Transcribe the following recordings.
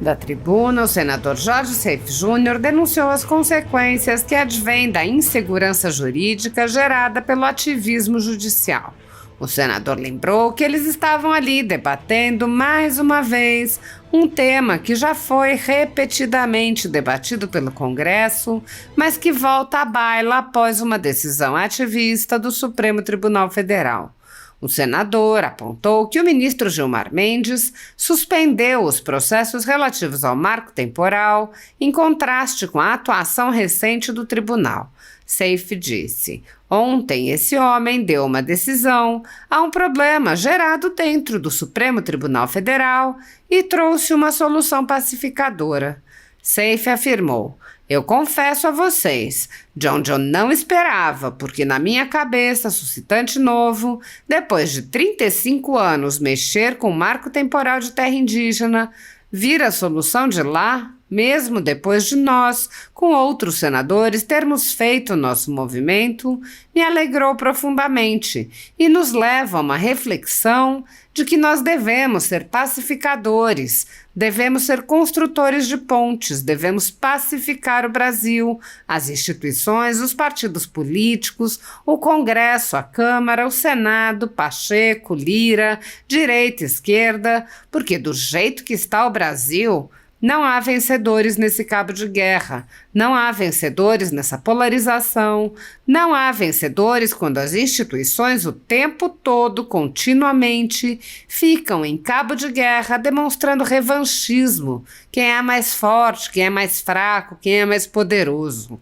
Da tribuna, o senador Jorge Seife Júnior denunciou as consequências que advêm da insegurança jurídica gerada pelo ativismo judicial. O senador lembrou que eles estavam ali debatendo mais uma vez um tema que já foi repetidamente debatido pelo Congresso, mas que volta à baila após uma decisão ativista do Supremo Tribunal Federal. O senador apontou que o ministro Gilmar Mendes suspendeu os processos relativos ao marco temporal, em contraste com a atuação recente do tribunal. Seife disse: ontem esse homem deu uma decisão a um problema gerado dentro do Supremo Tribunal Federal e trouxe uma solução pacificadora. Seife afirmou: eu confesso a vocês, de onde eu não esperava, porque na minha cabeça, suscitante novo, depois de 35 anos mexer com o marco temporal de terra indígena, vir a solução de lá, mesmo depois de nós, com outros senadores, termos feito o nosso movimento, me alegrou profundamente e nos leva a uma reflexão de que nós devemos ser pacificadores, devemos ser construtores de pontes, devemos pacificar o Brasil, as instituições, os partidos políticos, o Congresso, a Câmara, o Senado, Pacheco, Lira, direita, esquerda, porque do jeito que está o Brasil, não há vencedores nesse cabo de guerra, não há vencedores nessa polarização, não há vencedores quando as instituições o tempo todo, continuamente, ficam em cabo de guerra demonstrando revanchismo, quem é mais forte, quem é mais fraco, quem é mais poderoso.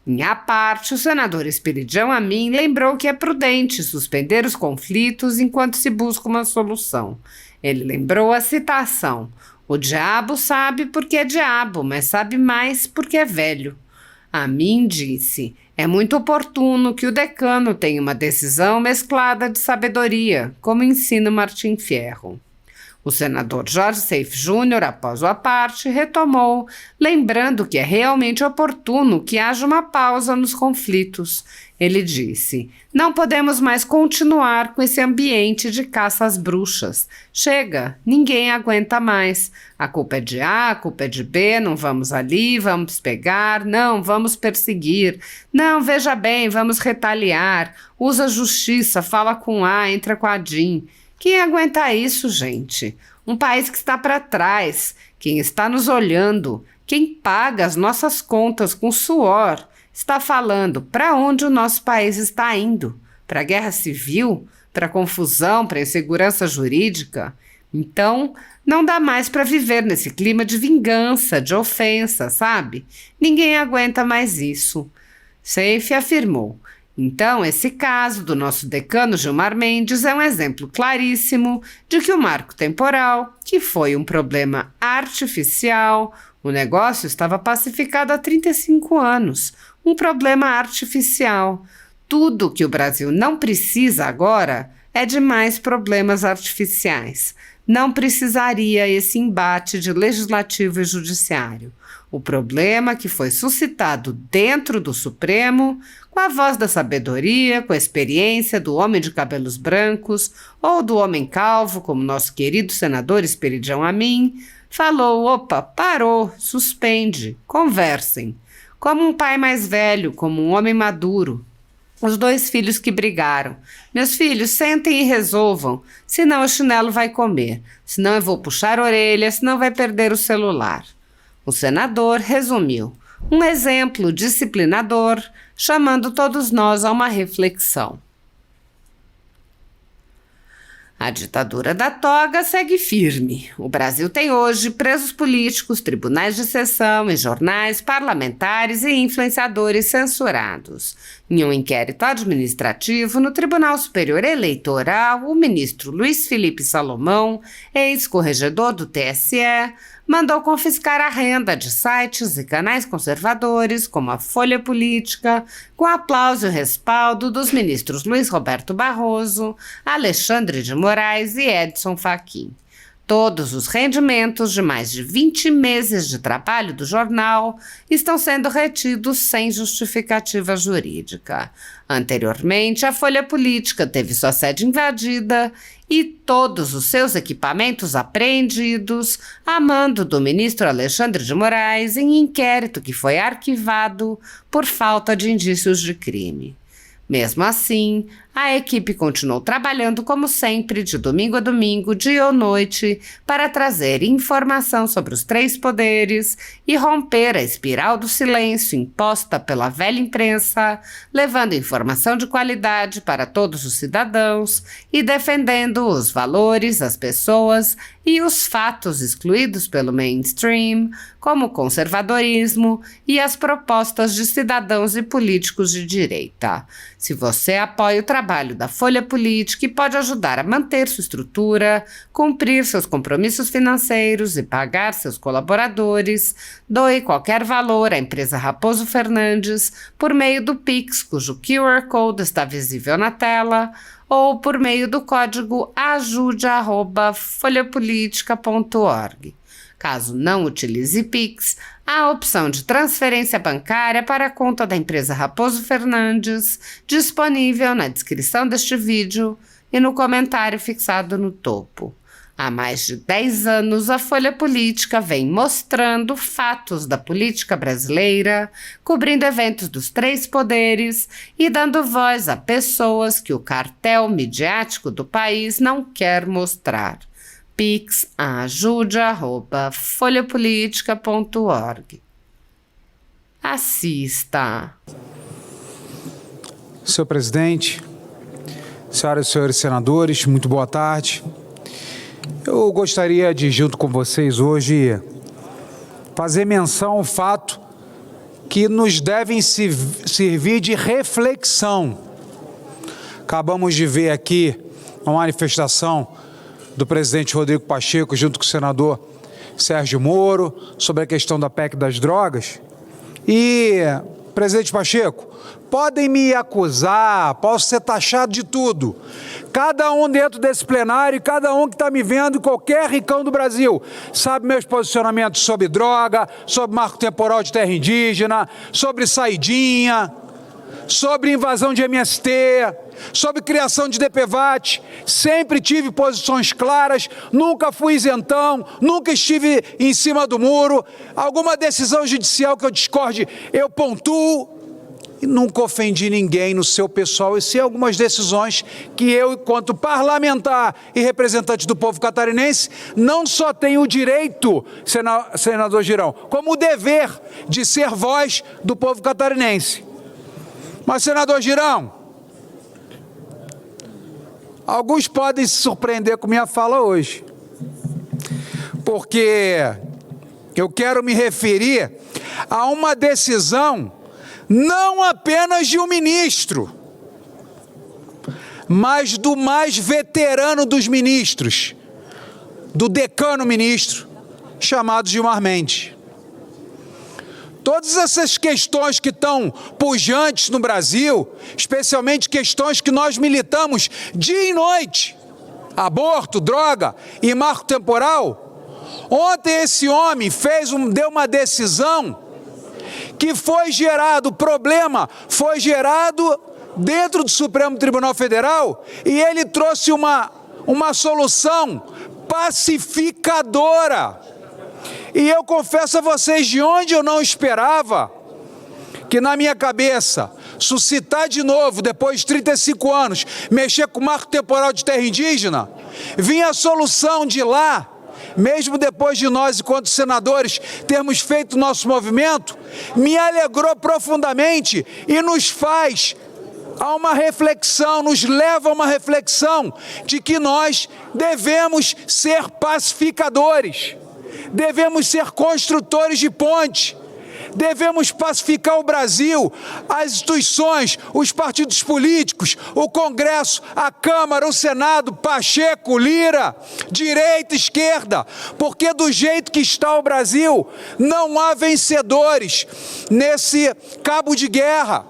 Em à parte, o senador Esperidião Amin lembrou que é prudente suspender os conflitos enquanto se busca uma solução. Ele lembrou a citação: o diabo sabe porque é diabo, mas sabe mais porque é velho. Amin disse: é muito oportuno que o decano tenha uma decisão mesclada de sabedoria, como ensina Martim Fierro. O senador Jorge Seife Júnior, após o aparte, retomou, lembrando que é realmente oportuno que haja uma pausa nos conflitos. Ele disse: não podemos mais continuar com esse ambiente de caça às bruxas. Chega, ninguém aguenta mais. A culpa é de A, a culpa é de B, não vamos ali, vamos pegar, não, vamos perseguir. Não, veja bem, vamos retaliar. Usa a justiça, fala com A, entra com a DIN. Quem aguenta isso, gente? Um país que está para trás, quem está nos olhando, quem paga as nossas contas com suor, está falando para onde o nosso país está indo? Para a guerra civil? Para a confusão? Para a insegurança jurídica? Então, não dá mais para viver nesse clima de vingança, de ofensa, sabe? Ninguém aguenta mais isso. Seife afirmou: então, esse caso do nosso decano Gilmar Mendes é um exemplo claríssimo de que o marco temporal, que foi um problema artificial, o negócio estava pacificado há 35 anos, um problema artificial. Tudo que o Brasil não precisa agora é de mais problemas artificiais. Não precisaria esse embate de legislativo e judiciário. O problema que foi suscitado dentro do Supremo, com a voz da sabedoria, com a experiência do homem de cabelos brancos ou do homem calvo, como nosso querido senador Esperidião Amin, falou: opa, parou, suspende, conversem. Como um pai mais velho, como um homem maduro. Os dois filhos que brigaram: meus filhos, sentem e resolvam, senão o chinelo vai comer, senão eu vou puxar a orelha, senão vai perder o celular. O senador resumiu: um exemplo disciplinador, chamando todos nós a uma reflexão. A ditadura da toga segue firme. O Brasil tem hoje presos políticos, tribunais de sessão e jornais, parlamentares e influenciadores censurados. Em um inquérito administrativo no Tribunal Superior Eleitoral, o ministro Luiz Felipe Salomão, ex-corregedor do TSE, mandou confiscar a renda de sites e canais conservadores, como a Folha Política, com aplauso e respaldo dos ministros Luiz Roberto Barroso, Alexandre de Moraes e Edson Fachin. Todos os rendimentos de mais de 20 meses de trabalho do jornal estão sendo retidos sem justificativa jurídica. Anteriormente, a Folha Política teve sua sede invadida e todos os seus equipamentos apreendidos a mando do ministro Alexandre de Moraes em inquérito que foi arquivado por falta de indícios de crime. Mesmo assim, a equipe continuou trabalhando como sempre, de domingo a domingo, dia ou noite, para trazer informação sobre os três poderes e romper a espiral do silêncio imposta pela velha imprensa, levando informação de qualidade para todos os cidadãos e defendendo os valores, as pessoas e os fatos excluídos pelo mainstream, como o conservadorismo e as propostas de cidadãos e políticos de direita. Se você apoia o trabalho da Folha Política e pode ajudar a manter sua estrutura, cumprir seus compromissos financeiros e pagar seus colaboradores, doe qualquer valor à empresa Raposo Fernandes por meio do Pix, cujo QR Code está visível na tela, ou por meio do código ajude@folhapolitica.org. Caso não utilize Pix, há a opção de transferência bancária para a conta da empresa Raposo Fernandes, disponível na descrição deste vídeo e no comentário fixado no topo. Há mais de 10 anos, a Folha Política vem mostrando fatos da política brasileira, cobrindo eventos dos três poderes e dando voz a pessoas que o cartel midiático do país não quer mostrar. Pix ajude@folhapolitica.org. Assista. Senhor presidente, senhoras e senhores senadores, muito boa tarde. Eu gostaria de, junto com vocês hoje, fazer menção ao fato que nos devem servir de reflexão. Acabamos de ver aqui uma manifestação do presidente Rodrigo Pacheco, junto com o senador Sérgio Moro, sobre a questão da PEC das drogas. E, presidente Pacheco, podem me acusar, posso ser taxado de tudo. Cada um dentro desse plenário, cada um que está me vendo, qualquer ricão do Brasil, sabe meus posicionamentos sobre droga, sobre marco temporal de terra indígena, sobre saidinha, sobre invasão de MST, sobre criação de DPVAT. Sempre tive posições claras, nunca fui isentão, nunca estive em cima do muro. Alguma decisão judicial que eu discorde, eu pontuo. E nunca ofendi ninguém no seu pessoal, e sim algumas decisões que eu, enquanto parlamentar e representante do povo catarinense, não só tenho o direito, senador Girão, como o dever de ser voz do povo catarinense. Mas, senador Girão, alguns podem se surpreender com minha fala hoje, porque eu quero me referir a uma decisão não apenas de um ministro, mas do mais veterano dos ministros, do decano ministro, chamado Gilmar Mendes. Todas essas questões que estão pujantes no Brasil, especialmente questões que nós militamos dia e noite, aborto, droga e marco temporal, ontem esse homem deu uma decisão que foi gerado, o problema foi gerado dentro do Supremo Tribunal Federal, e ele trouxe uma solução pacificadora. E eu confesso a vocês, de onde eu não esperava, que na minha cabeça, suscitar de novo, depois de 35 anos, mexer com o marco temporal de terra indígena, vinha a solução de lá, mesmo depois de nós, enquanto senadores, termos feito o nosso movimento, me alegrou profundamente e nos faz a uma reflexão, nos leva a uma reflexão de que nós devemos ser pacificadores, devemos ser construtores de ponte, devemos pacificar o Brasil, as instituições, os partidos políticos, o Congresso, a Câmara, o Senado, Pacheco, Lira, direita, esquerda, porque do jeito que está o Brasil, não há vencedores nesse cabo de guerra.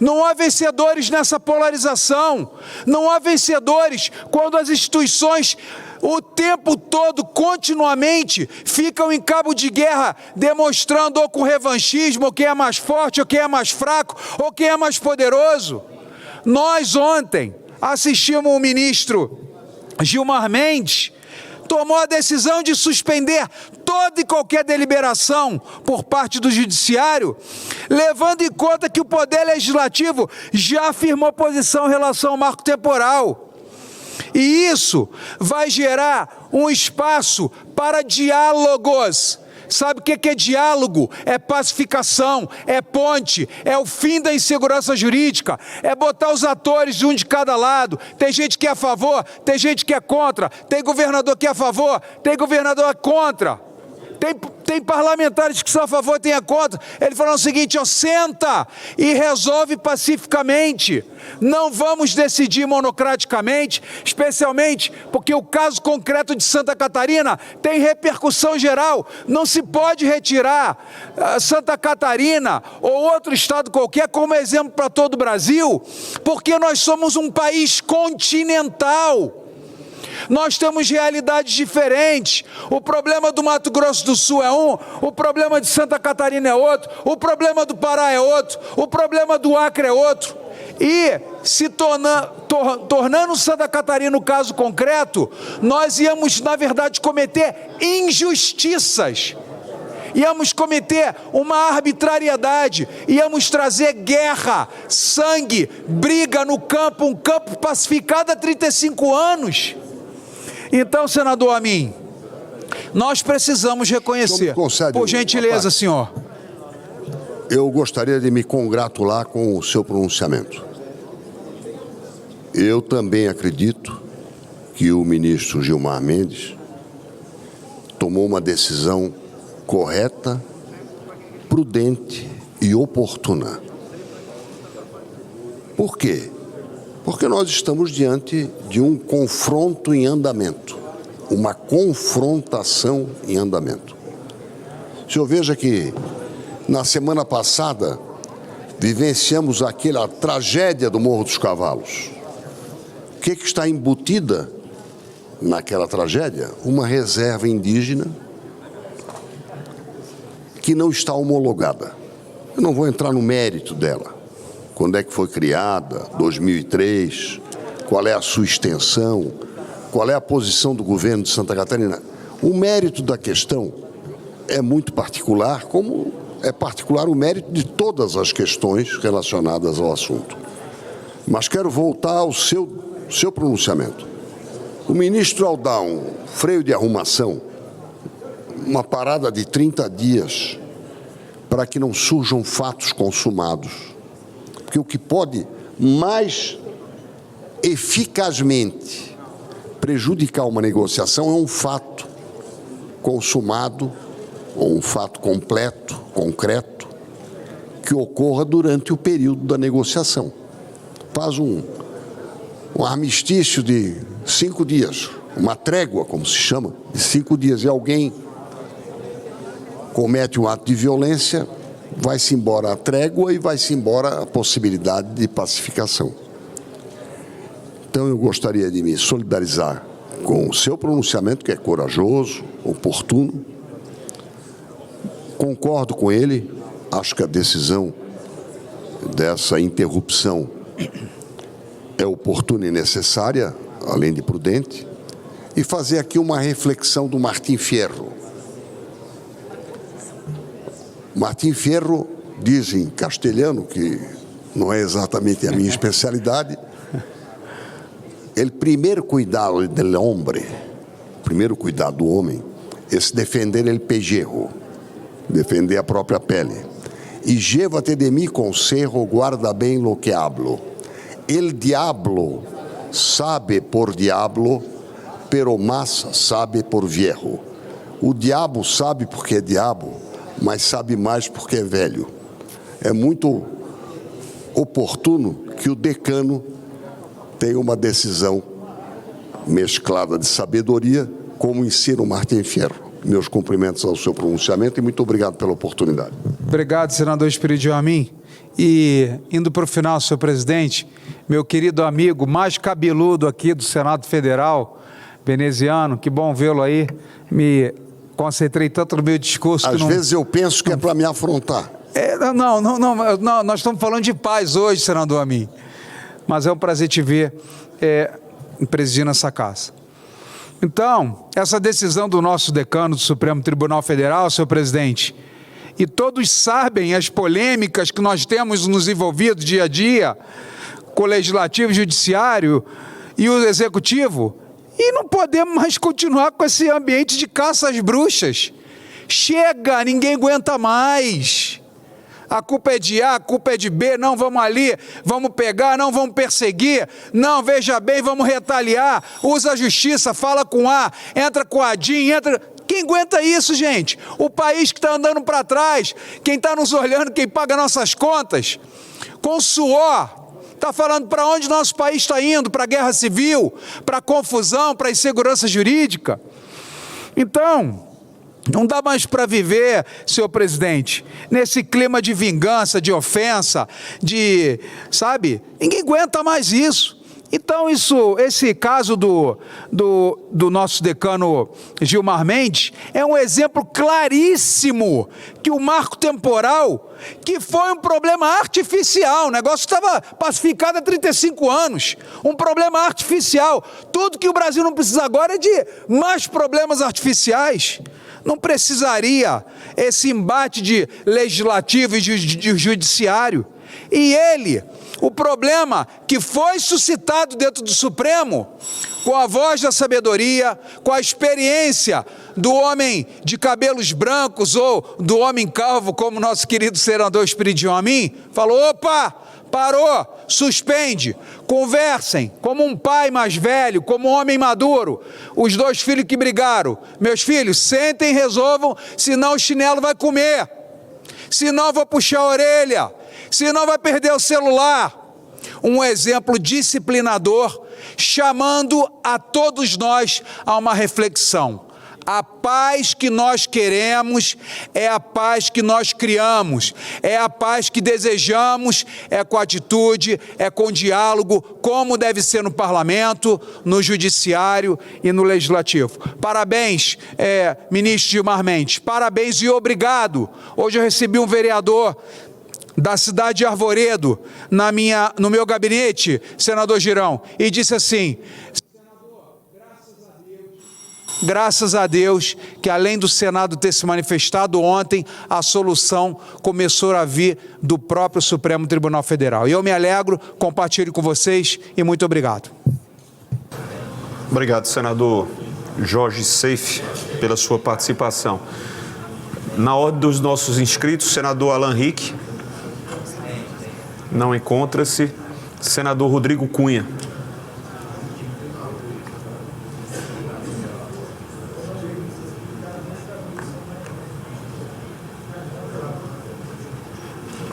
Não há vencedores nessa polarização. Não há vencedores quando as instituições o tempo todo, continuamente, ficam em cabo de guerra, demonstrando ou com revanchismo, ou quem é mais forte, ou quem é mais fraco, ou quem é mais poderoso. Nós ontem assistimos o ministro Gilmar Mendes, tomou a decisão de suspender toda e qualquer deliberação por parte do Judiciário, levando em conta que o Poder Legislativo já afirmou posição em relação ao marco temporal. E isso vai gerar um espaço para diálogos. Sabe o que é diálogo? É pacificação, é ponte, é o fim da insegurança jurídica, é botar os atores um de cada lado. Tem gente que é a favor, tem gente que é contra, tem governador que é a favor, tem governador que é contra. Tem parlamentares que são a favor e tem a contra. Ele falou o seguinte, ó, senta e resolve pacificamente. Não vamos decidir monocraticamente, especialmente porque o caso concreto de Santa Catarina tem repercussão geral. Não se pode retirar Santa Catarina ou outro estado qualquer como exemplo para todo o Brasil, porque nós somos um país continental. Nós temos realidades diferentes. O problema do Mato Grosso do Sul é um, o problema de Santa Catarina é outro, o problema do Pará é outro, o problema do Acre é outro. E se tornando Santa Catarina o caso concreto, nós íamos, na verdade, cometer injustiças. Íamos cometer uma arbitrariedade, íamos trazer guerra, sangue, briga no campo, um campo pacificado há 35 anos. Então, senador Amin, nós precisamos reconhecer. Por gentileza, senhor. Eu gostaria de me congratular com o seu pronunciamento. Eu também acredito que o ministro Gilmar Mendes tomou uma decisão correta, prudente e oportuna. Por quê? Porque nós estamos diante de um confronto em andamento, uma confrontação em andamento. O senhor veja que na semana passada vivenciamos aquela tragédia do Morro dos Cavalos. O que está embutida naquela tragédia? Uma reserva indígena que não está homologada. Eu não vou entrar no mérito dela. Quando é que foi criada, 2003, qual é a sua extensão, qual é a posição do governo de Santa Catarina. O mérito da questão é muito particular, como é particular o mérito de todas as questões relacionadas ao assunto. Mas quero voltar ao seu pronunciamento. O ministro, ao dar um freio de arrumação, uma parada de 30 dias, para que não surjam fatos consumados, porque o que pode mais eficazmente prejudicar uma negociação é um fato consumado, ou um fato completo, concreto, que ocorra durante o período da negociação. Faz um armistício de 5 dias, uma trégua, como se chama, de 5 dias, e alguém comete um ato de violência, vai-se embora a trégua e vai-se embora a possibilidade de pacificação. Então eu gostaria de me solidarizar com o seu pronunciamento, que é corajoso, oportuno. Concordo com ele, acho que a decisão dessa interrupção é oportuna e necessária, além de prudente, e fazer aqui uma reflexão do Martim Fierro. Martim Fierro diz em castelhano, que não é exatamente a minha especialidade, el primeiro cuidado del hombre, o primeiro cuidado do homem, é se defender el pellejo, defender a própria pele. E llévate de mí consejo, guarda bem lo que hablo. El diablo sabe por diablo, pero más sabe por viejo. O diabo sabe porque é diabo, mas sabe mais porque é velho. É muito oportuno que o decano tenha uma decisão mesclada de sabedoria, como ensina o Martim Fierro. Meus cumprimentos ao seu pronunciamento e muito obrigado pela oportunidade. Obrigado, senador Esperidião Amin. E, indo para o final, senhor presidente, meu querido amigo mais cabeludo aqui do Senado Federal, veneziano, que bom vê-lo aí, me concentrei tanto no meu discurso. Às vezes eu penso que é para me afrontar. Não, nós estamos falando de paz hoje, senador Amin. Mas é um prazer te ver presidindo essa casa. Então, essa decisão do nosso decano do Supremo Tribunal Federal, senhor presidente, e todos sabem as polêmicas que nós temos nos envolvidos dia a dia, com o Legislativo, o Judiciário e o Executivo, e não podemos mais continuar com esse ambiente de caça às bruxas. Chega, ninguém aguenta mais. A culpa é de A, a culpa é de B, não, vamos ali, vamos pegar, não, vamos perseguir, não, veja bem, vamos retaliar, usa a justiça, fala com A, entra com a DIN, entra... Quem aguenta isso, gente? O país que está andando para trás, quem está nos olhando, quem paga nossas contas, com suor, está falando para onde nosso país está indo, para a guerra civil, para a confusão, para a insegurança jurídica. Então, não dá mais para viver, senhor presidente, nesse clima de vingança, de ofensa, sabe? Ninguém aguenta mais isso. Então, esse caso do nosso decano Gilmar Mendes é um exemplo claríssimo que o marco temporal, que foi um problema artificial, o negócio estava pacificado há 35 anos, um problema artificial. Tudo que o Brasil não precisa agora é de mais problemas artificiais. Não precisaria esse embate de legislativo e de judiciário. E o problema que foi suscitado dentro do Supremo, com a voz da sabedoria, com a experiência do homem de cabelos brancos ou do homem calvo, como nosso querido senador Espiridion Amin, falou, opa, parou, suspende, conversem, como um pai mais velho, como um homem maduro, os dois filhos que brigaram, meus filhos, sentem e resolvam, senão o chinelo vai comer, senão eu vou puxar a orelha, senão vai perder o celular. Um exemplo disciplinador, chamando a todos nós a uma reflexão. A paz que nós queremos é a paz que nós criamos, é a paz que desejamos, é com atitude, é com diálogo, como deve ser no parlamento, no judiciário e no legislativo. Parabéns, ministro Gilmar Mendes, parabéns e obrigado. Hoje eu recebi um vereador da cidade de Arvoredo, no meu gabinete, senador Girão, e disse assim, senador, graças a Deus, que além do Senado ter se manifestado ontem, a solução começou a vir do próprio Supremo Tribunal Federal. E eu me alegro, compartilho com vocês e muito obrigado. Obrigado, senador Jorge Seif, pela sua participação. Na ordem dos nossos inscritos, senador Alan Rick. Não encontra-se. Senador Rodrigo Cunha.